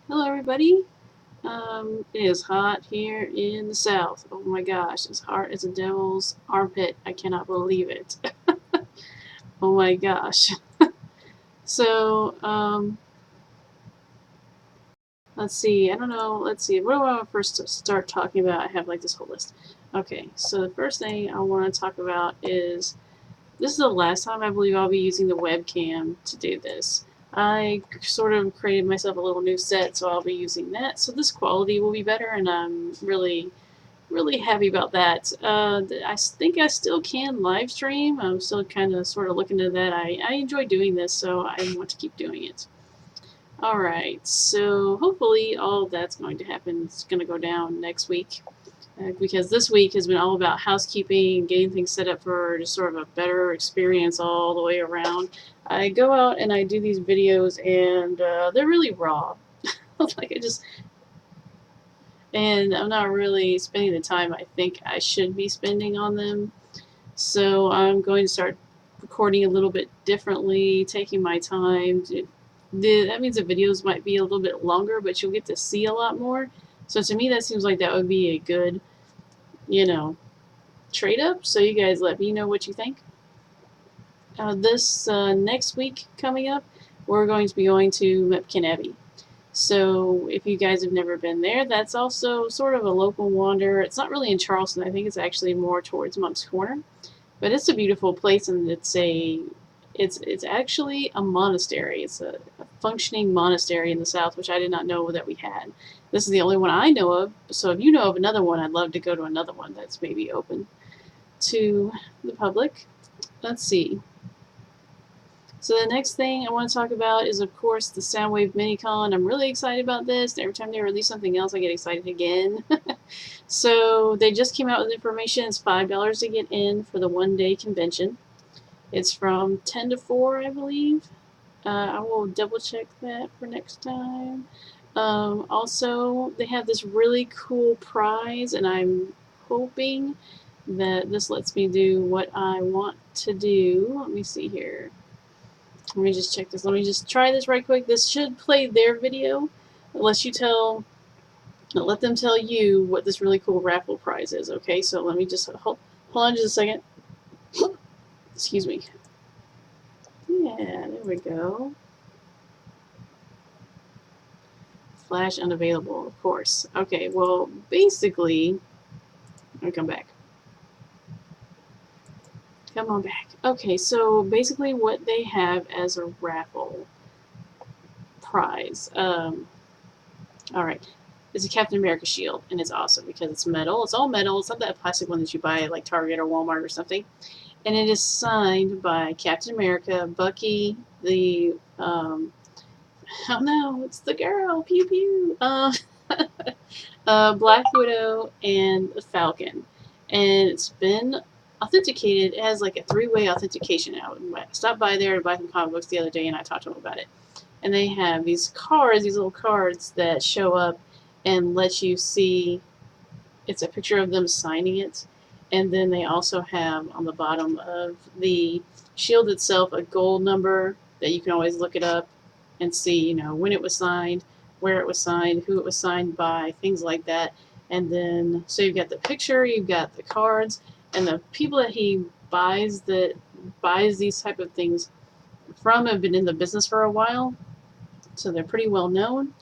Hello, everybody. It is hot here in the south. Oh my gosh, it's hot as a devil's armpit. I cannot believe it. Oh my gosh. So, let's see. I don't know. Let's see. What do I want to first start talking about? I have like this whole list. Okay, so the first thing I want to talk about is this is the last time I believe I'll be using the webcam to do this. I sort of created myself a little new set, so I'll be using that. So this quality will be better, and I'm really happy about that. I think I still can live stream. I'm still kind of sort of looking at that. I enjoy doing this, so I want to keep doing it. All right, so hopefully all that's going to happen is going to go down next week. Because this week has been all about housekeeping, getting things set up for just sort of a better experience all the way around. I go out and I do these videos, and they're really raw. Like I just and I'm not really spending the time I think I should be spending on them. So I'm going to start recording a little bit differently, taking my time. That means the videos might be a little bit longer, but you'll get to see a lot more. So to me, that seems like that would be a good, you know, trade up. So you guys let me know what you think. This next week coming up, we're going to be going to Mepkin Abby. So if you guys have never been there, that's also sort of a local wander. It's not really in Charleston. I think it's actually more towards Moncks Corner, but it's a beautiful place, and it's actually a monastery. It's a functioning monastery in the south, which I did not know that we had. This is the only one I know of. So if you know of another one, I'd love to go to another one that's maybe open to the public. Let's see. So the next thing I want to talk about is, of course, the Soundwave Minicon. I'm really excited about this. Every time they release something else, I get excited again. So they just came out with information. It's $5 to get in for the one-day convention. It's from 10 to 4, I believe. I will double check that for next time. Also, they have this really cool prize, and I'm hoping that this lets me do what I want to do. Let me see here. Let me just check this. Let me just try this right quick. This should play their video, unless you let them tell you what this really cool raffle prize is. Okay, so let me just hold on just a second. Excuse me. Yeah, there we go. Flash unavailable, of course. Okay, well, basically, I'll come back. Come on back. Okay, so basically, what they have as a raffle prize. All right. It's a Captain America shield, and it's awesome because it's metal. It's all metal. It's not that plastic one that you buy at like Target or Walmart or something. And it is signed by Captain America, Bucky, the oh no, it's the girl, pew pew, Black Widow, and the Falcon. And it's been authenticated. It has like a three-way authentication out. I stopped by there to buy some comic books the other day, and I talked to them about it. And they have these cards, these little cards that show up and let you see. It's a picture of them signing it, and then they also have on the bottom of the shield itself a gold number that you can always look it up and see, when it was signed, where it was signed, who it was signed by, things like that. And then so you've got the picture, you've got the cards, and the people that he buys these type of things from have been in the business for a while, so they're pretty well known,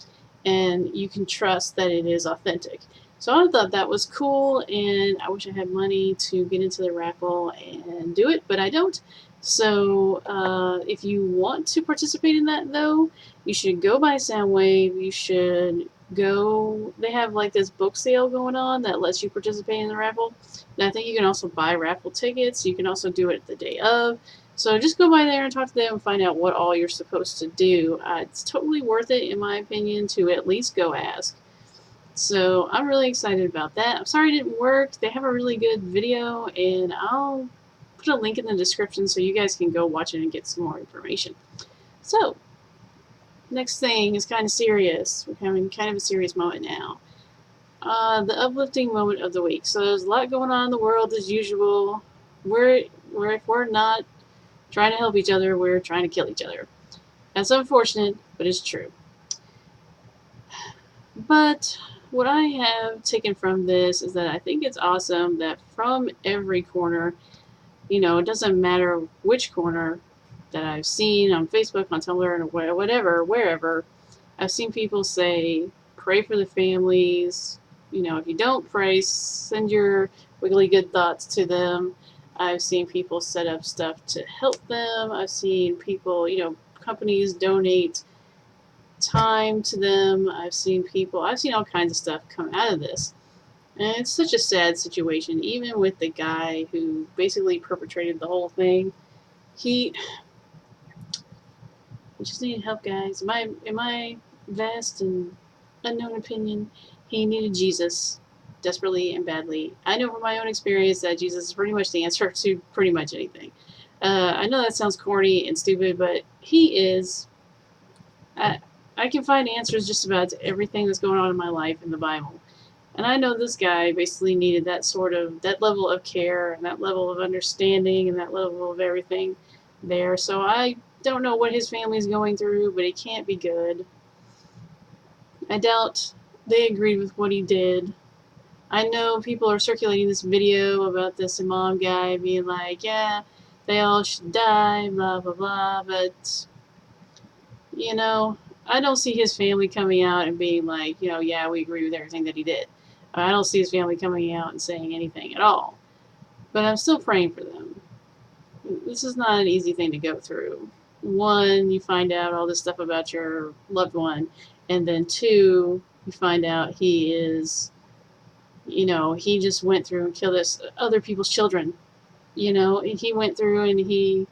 and you can trust that it is authentic. So I thought that was cool, and I wish I had money to get into the raffle and do it, but I don't. So if you want to participate in that, though, you should go buy Soundwave. You should go. They have like this book sale going on that lets you participate in the raffle. And I think you can also buy raffle tickets. You can also do it the day of. So just go by there and talk to them and find out what all you're supposed to do. It's totally worth it, in my opinion, to at least go ask. So I'm really excited about that. I'm sorry it didn't work. They have a really good video, and I'll put a link in the description so you guys can go watch it and get some more information. So, next thing is kind of serious. We're having kind of a serious moment now. The uplifting moment of the week. So there's a lot going on in the world as usual. If we're not trying to help each other, we're trying to kill each other. That's unfortunate, but it's true. But what I have taken from this is that I think it's awesome that from every corner, it doesn't matter which corner that I've seen on Facebook, on Tumblr, or whatever, wherever, I've seen people say, pray for the families. If you don't pray, send your wiggly good thoughts to them. I've seen people set up stuff to help them. I've seen people, companies donate time to them. I've seen all kinds of stuff come out of this. And it's such a sad situation, even with the guy who basically perpetrated the whole thing. He just needed help, guys. In my vast and unknown opinion, he needed Jesus desperately and badly. I know from my own experience that Jesus is pretty much the answer to pretty much anything. I know that sounds corny and stupid, but he is. I, I can find answers just about to everything that's going on in my life in the Bible. And I know this guy basically needed that level of care and that level of understanding and that level of everything there. So I don't know what his family's going through, but it can't be good. I doubt they agreed with what he did. I know people are circulating this video about this imam guy being like, yeah, they all should die, blah, blah, blah, but, you know, I don't see his family coming out and being like, yeah, we agree with everything that he did. I don't see his family coming out and saying anything at all. But I'm still praying for them. This is not an easy thing to go through. One, you find out all this stuff about your loved one, and then two, you find out he just went through and killed other people's children. He went through and he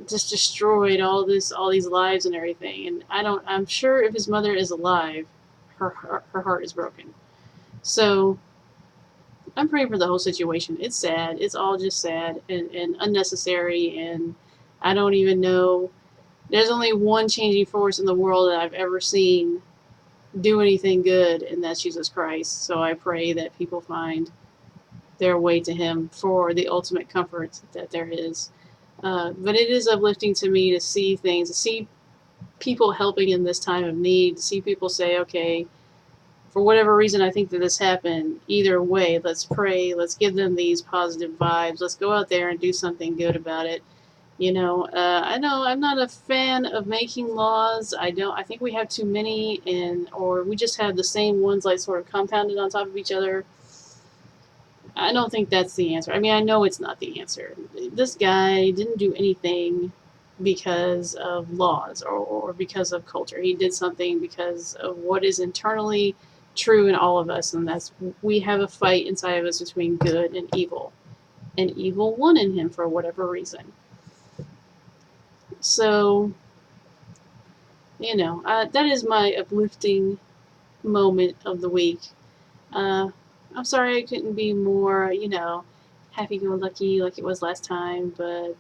just destroyed all these lives and everything. And I'm sure if his mother is alive, her heart is broken. So I'm praying for the whole situation. It's sad. It's all just sad and unnecessary. And I don't even know. There's only one changing force in the world that I've ever seen do anything good, and that's Jesus Christ. So I pray that people find their way to Him for the ultimate comfort that there is. But it is uplifting to me to see things, to see people helping in this time of need, to see people say, okay, for whatever reason I think that this happened, either way, let's pray, let's give them these positive vibes, let's go out there and do something good about it. I know I'm not a fan of making laws. I think we have too many, or we just have the same ones like sort of compounded on top of each other. I don't think that's the answer. I mean, I know it's not the answer. This guy didn't do anything because of laws or because of culture. He did something because of what is internally true in all of us, and that's we have a fight inside of us between good and evil. And evil won in him for whatever reason. So, that is my uplifting moment of the week. I'm sorry I couldn't be more, happy-go-lucky like it was last time, but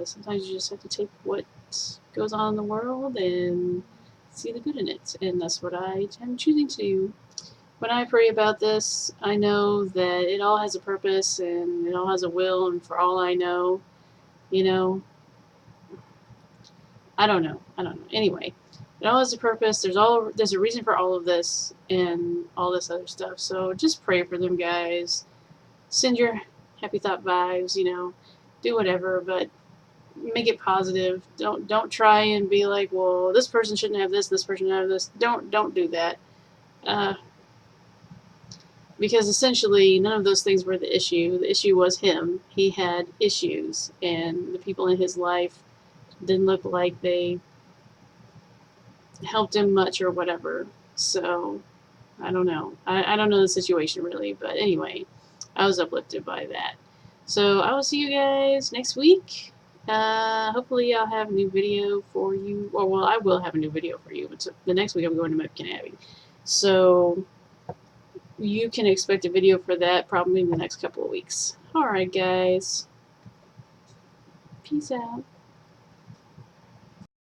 sometimes you just have to take what goes on in the world and see the good in it, and that's what I am choosing to do. When I pray about this, I know that it all has a purpose and it all has a will, and for all I know, you know, I don't know. Anyway, it all has a purpose. There's a reason for all of this and all this other stuff. So just pray for them, guys. Send your happy thought vibes. Do whatever, but make it positive. Don't try and be like, well, this person shouldn't have this. This person should have this. Don't do that. Because essentially none of those things were the issue. The issue was him. He had issues, and the people in his life didn't look like they helped him much or whatever. So I don't know. I don't know the situation really, but anyway, I was uplifted by that. So I will see you guys next week. Hopefully I'll have a new video for you. Or, well, I will have a new video for you. But the next week I'm going to Mepkin Abby. So you can expect a video for that probably in the next couple of weeks. Alright, guys. Peace out.